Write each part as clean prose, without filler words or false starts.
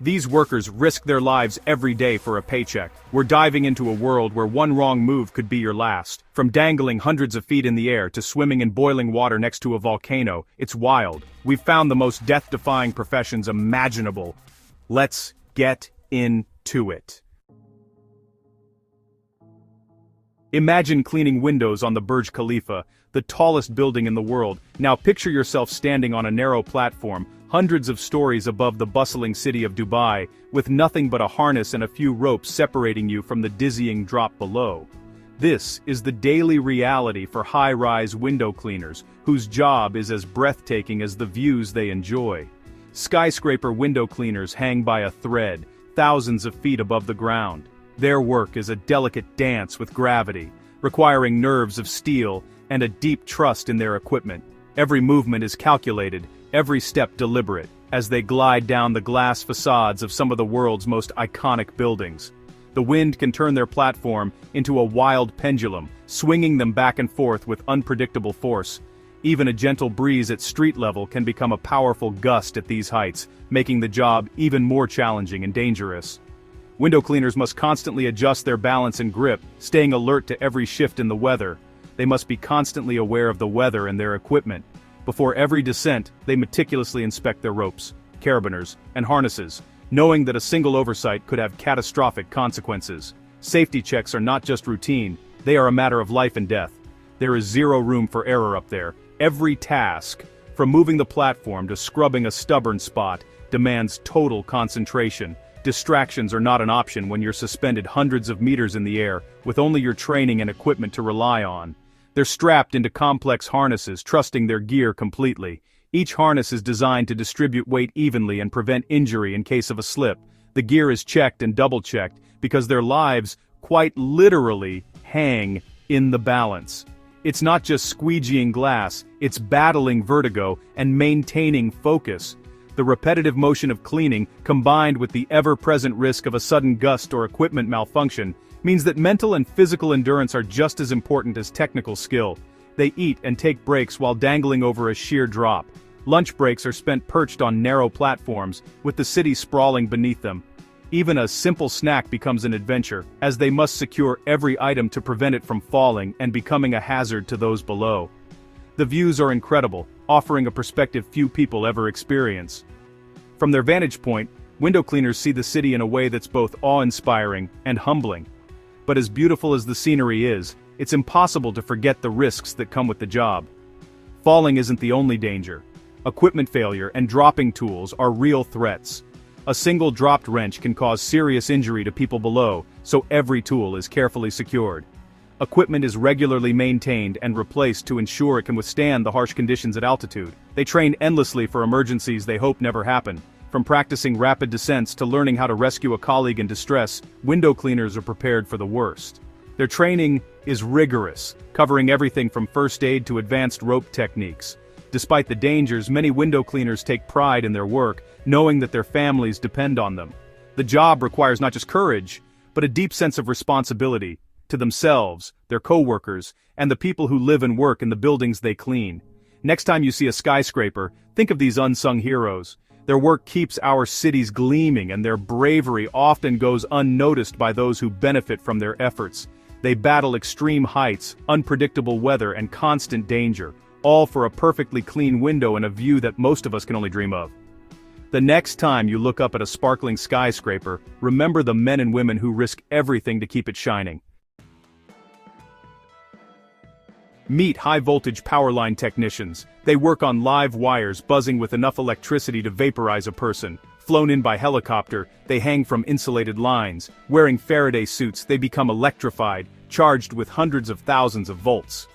These workers risk their lives every day for a paycheck. We're diving into a world where one wrong move could be your last. From dangling hundreds of feet in the air to swimming in boiling water next to a volcano, it's wild. We've found the most death-defying professions imaginable. Let's get into it. Imagine cleaning windows on the Burj Khalifa, the tallest building in the world. Now picture yourself standing on a narrow platform, hundreds of stories above the bustling city of Dubai, with nothing but a harness and a few ropes separating you from the dizzying drop below. This is the daily reality for high-rise window cleaners, whose job is as breathtaking as the views they enjoy. Skyscraper window cleaners hang by a thread, thousands of feet above the ground. Their work is a delicate dance with gravity, requiring nerves of steel and a deep trust in their equipment. Every movement is calculated, every step deliberate, as they glide down the glass facades of some of the world's most iconic buildings. The wind can turn their platform into a wild pendulum, swinging them back and forth with unpredictable force. Even a gentle breeze at street level can become a powerful gust at these heights, making the job even more challenging and dangerous. Window cleaners must constantly adjust their balance and grip, staying alert to every shift in the weather. They must be constantly aware of the weather and their equipment. Before every descent, they meticulously inspect their ropes, carabiners, and harnesses, knowing that a single oversight could have catastrophic consequences. Safety checks are not just routine, they are a matter of life and death. There is zero room for error up there. Every task, from moving the platform to scrubbing a stubborn spot, demands total concentration. Distractions are not an option when you're suspended hundreds of meters in the air, with only your training and equipment to rely on. They're strapped into complex harnesses, trusting their gear completely. Each harness is designed to distribute weight evenly and prevent injury in case of a slip. The gear is checked and double-checked, because their lives, quite literally, hang in the balance. It's not just squeegeeing glass, it's battling vertigo and maintaining focus. The repetitive motion of cleaning, combined with the ever-present risk of a sudden gust or equipment malfunction, means that mental and physical endurance are just as important as technical skill. They eat and take breaks while dangling over a sheer drop. Lunch breaks are spent perched on narrow platforms, with the city sprawling beneath them. Even a simple snack becomes an adventure, as they must secure every item to prevent it from falling and becoming a hazard to those below. The views are incredible, offering a perspective few people ever experience. From their vantage point, window cleaners see the city in a way that's both awe-inspiring and humbling. But as beautiful as the scenery is, it's impossible to forget the risks that come with the job. Falling isn't the only danger. Equipment failure and dropping tools are real threats. A single dropped wrench can cause serious injury to people below, so every tool is carefully secured. Equipment is regularly maintained and replaced to ensure it can withstand the harsh conditions at altitude. They train endlessly for emergencies they hope never happen. From practicing rapid descents to learning how to rescue a colleague in distress, window cleaners are prepared for the worst. Their training is rigorous, covering everything from first aid to advanced rope techniques. Despite the dangers, many window cleaners take pride in their work, knowing that their families depend on them. The job requires not just courage, but a deep sense of responsibility to themselves, their co-workers, and the people who live and work in the buildings they clean. Next time you see a skyscraper, think of these unsung heroes. Their work keeps our cities gleaming, and their bravery often goes unnoticed by those who benefit from their efforts. They battle extreme heights, unpredictable weather, and constant danger, all for a perfectly clean window and a view that most of us can only dream of. The next time you look up at a sparkling skyscraper, remember the men and women who risk everything to keep it shining. Meet high-voltage power line technicians. They work on live wires buzzing with enough electricity to vaporize a person. Flown in by helicopter, they hang from insulated lines. Wearing Faraday suits, they become electrified, charged with hundreds of thousands of volts.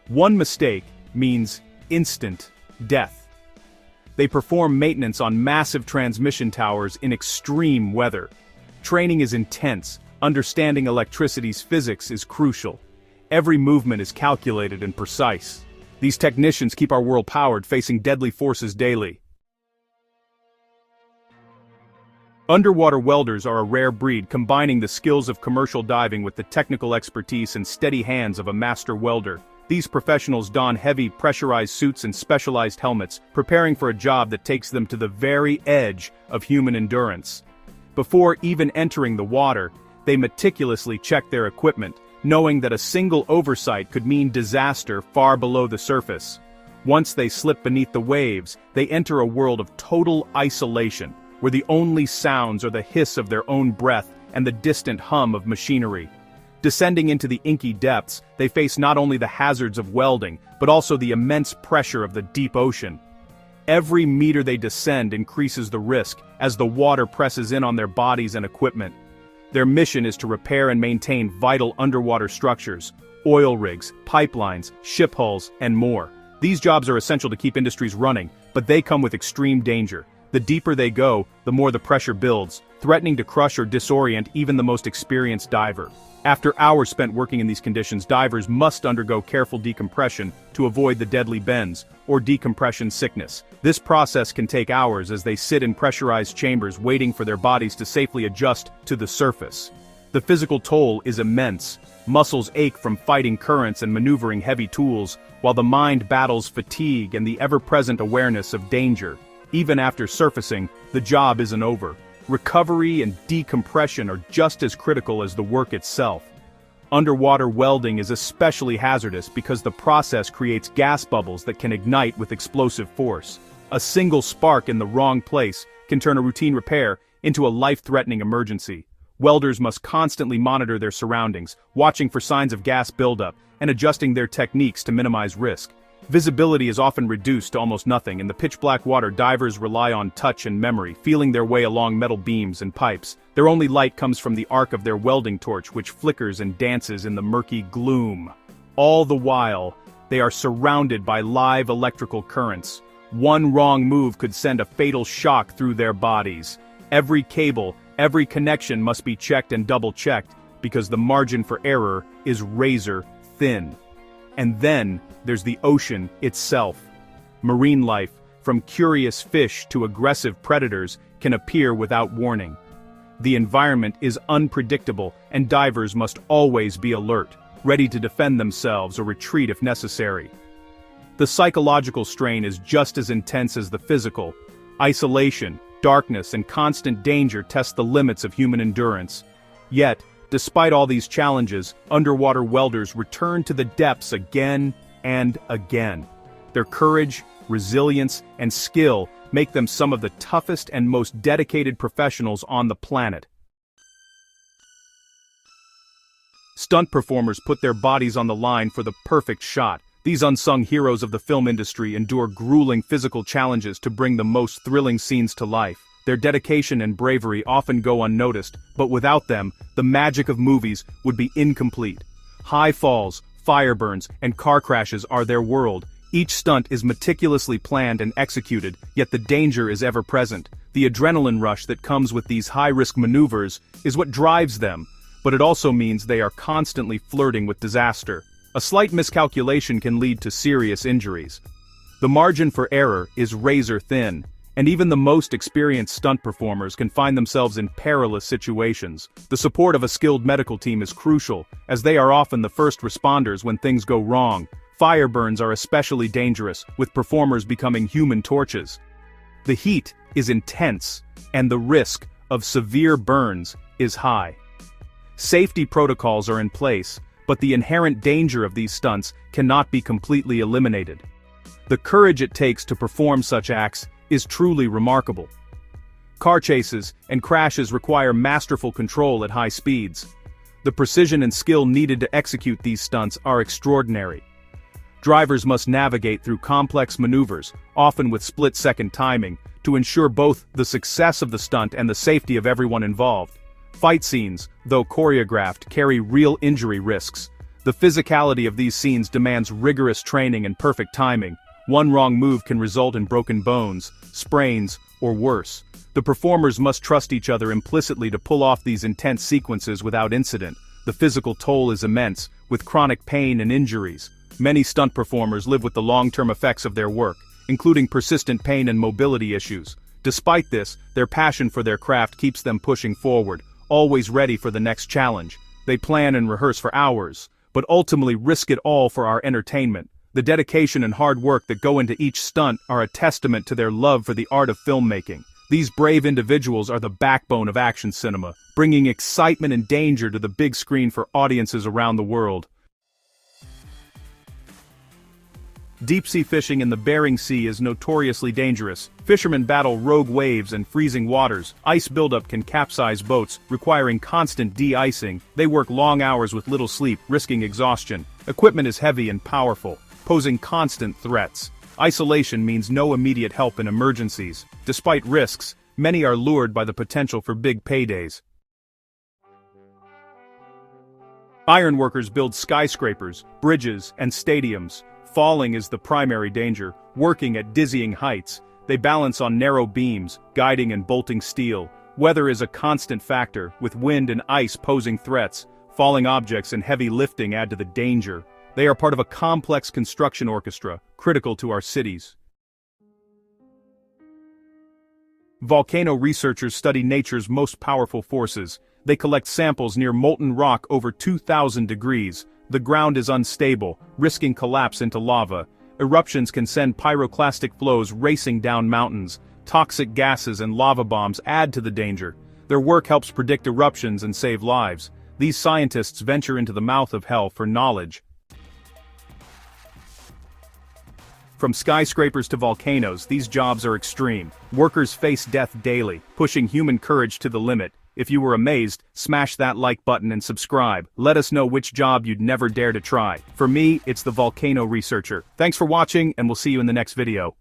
One mistake means instant death. They perform maintenance on massive transmission towers in extreme weather. Training is intense. Understanding electricity's physics is crucial. Every movement is calculated and precise. These technicians keep our world powered, facing deadly forces daily. Underwater welders are a rare breed, combining the skills of commercial diving with the technical expertise and steady hands of a master welder. These professionals don heavy, pressurized suits and specialized helmets, preparing for a job that takes them to the very edge of human endurance. Before even entering the water, they meticulously check their equipment, knowing that a single oversight could mean disaster far below the surface. Once they slip beneath the waves, they enter a world of total isolation, where the only sounds are the hiss of their own breath and the distant hum of machinery. Descending into the inky depths, they face not only the hazards of welding, but also the immense pressure of the deep ocean. Every meter they descend increases the risk, as the water presses in on their bodies and equipment. Their mission is to repair and maintain vital underwater structures, oil rigs, pipelines, ship hulls, and more. These jobs are essential to keep industries running, but they come with extreme danger. The deeper they go, the more the pressure builds, threatening to crush or disorient even the most experienced diver. After hours spent working in these conditions, divers must undergo careful decompression to avoid the deadly bends, or decompression sickness. This process can take hours as they sit in pressurized chambers waiting for their bodies to safely adjust to the surface. The physical toll is immense. Muscles ache from fighting currents and maneuvering heavy tools, while the mind battles fatigue and the ever-present awareness of danger. Even after surfacing, the job isn't over. Recovery and decompression are just as critical as the work itself. Underwater welding is especially hazardous because the process creates gas bubbles that can ignite with explosive force. A single spark in the wrong place can turn a routine repair into a life-threatening emergency. Welders must constantly monitor their surroundings, watching for signs of gas buildup, and adjusting their techniques to minimize risk. Visibility is often reduced to almost nothing. In the pitch-black water, divers rely on touch and memory, feeling their way along metal beams and pipes. Their only light comes from the arc of their welding torch, which flickers and dances in the murky gloom. All the while, they are surrounded by live electrical currents. One wrong move could send a fatal shock through their bodies. Every cable, every connection must be checked and double-checked, because the margin for error is razor thin. And then, there's the ocean itself. Marine life, from curious fish to aggressive predators, can appear without warning. The environment is unpredictable, and divers must always be alert, ready to defend themselves or retreat if necessary. The psychological strain is just as intense as the physical. Isolation, darkness, and constant danger test the limits of human endurance. Yet, despite all these challenges, underwater welders return to the depths again and again. Their courage, resilience, and skill make them some of the toughest and most dedicated professionals on the planet. Stunt performers put their bodies on the line for the perfect shot. These unsung heroes of the film industry endure grueling physical challenges to bring the most thrilling scenes to life. Their dedication and bravery often go unnoticed, but without them, the magic of movies would be incomplete. High falls, fire burns, and car crashes are their world. Each stunt is meticulously planned and executed, yet the danger is ever present. The adrenaline rush that comes with these high-risk maneuvers is what drives them, but it also means they are constantly flirting with disaster. A slight miscalculation can lead to serious injuries. The margin for error is razor thin, and even the most experienced stunt performers can find themselves in perilous situations. The support of a skilled medical team is crucial, as they are often the first responders when things go wrong. Fire burns are especially dangerous, with performers becoming human torches. The heat is intense, and the risk of severe burns is high. Safety protocols are in place, but the inherent danger of these stunts cannot be completely eliminated. The courage it takes to perform such acts is truly remarkable. Car chases and crashes require masterful control at high speeds. The precision and skill needed to execute these stunts are extraordinary. Drivers must navigate through complex maneuvers, often with split-second timing, to ensure both the success of the stunt and the safety of everyone involved. Fight scenes, though choreographed, carry real injury risks. The physicality of these scenes demands rigorous training and perfect timing. One wrong move can result in broken bones, sprains, or worse. The performers must trust each other implicitly to pull off these intense sequences without incident. The physical toll is immense, with chronic pain and injuries. Many stunt performers live with the long-term effects of their work, including persistent pain and mobility issues. Despite this, their passion for their craft keeps them pushing forward, always ready for the next challenge. They plan and rehearse for hours, but ultimately risk it all for our entertainment. The dedication and hard work that go into each stunt are a testament to their love for the art of filmmaking. These brave individuals are the backbone of action cinema, bringing excitement and danger to the big screen for audiences around the world. Deep-sea fishing in the Bering Sea is notoriously dangerous. Fishermen battle rogue waves and freezing waters. Ice buildup can capsize boats, requiring constant de-icing. They work long hours with little sleep, risking exhaustion. Equipment is heavy and powerful, posing constant threats. Isolation means no immediate help in emergencies. Despite risks, many are lured by the potential for big paydays. Ironworkers build skyscrapers, bridges, and stadiums. Falling is the primary danger. Working at dizzying heights, they balance on narrow beams, guiding and bolting steel. Weather is a constant factor, with wind and ice posing threats. Falling objects and heavy lifting add to the danger. They are part of a complex construction orchestra, critical to our cities. Volcano researchers study nature's most powerful forces. They collect samples near molten rock over 2,000 degrees. The ground is unstable, risking collapse into lava. Eruptions can send pyroclastic flows racing down mountains. Toxic gases and lava bombs add to the danger. Their work helps predict eruptions and save lives. These scientists venture into the mouth of hell for knowledge. From skyscrapers to volcanoes, these jobs are extreme. Workers face death daily, pushing human courage to the limit. If you were amazed, smash that like button and subscribe. Let us know which job you'd never dare to try. For me, it's the volcano researcher. Thanks for watching, and we'll see you in the next video.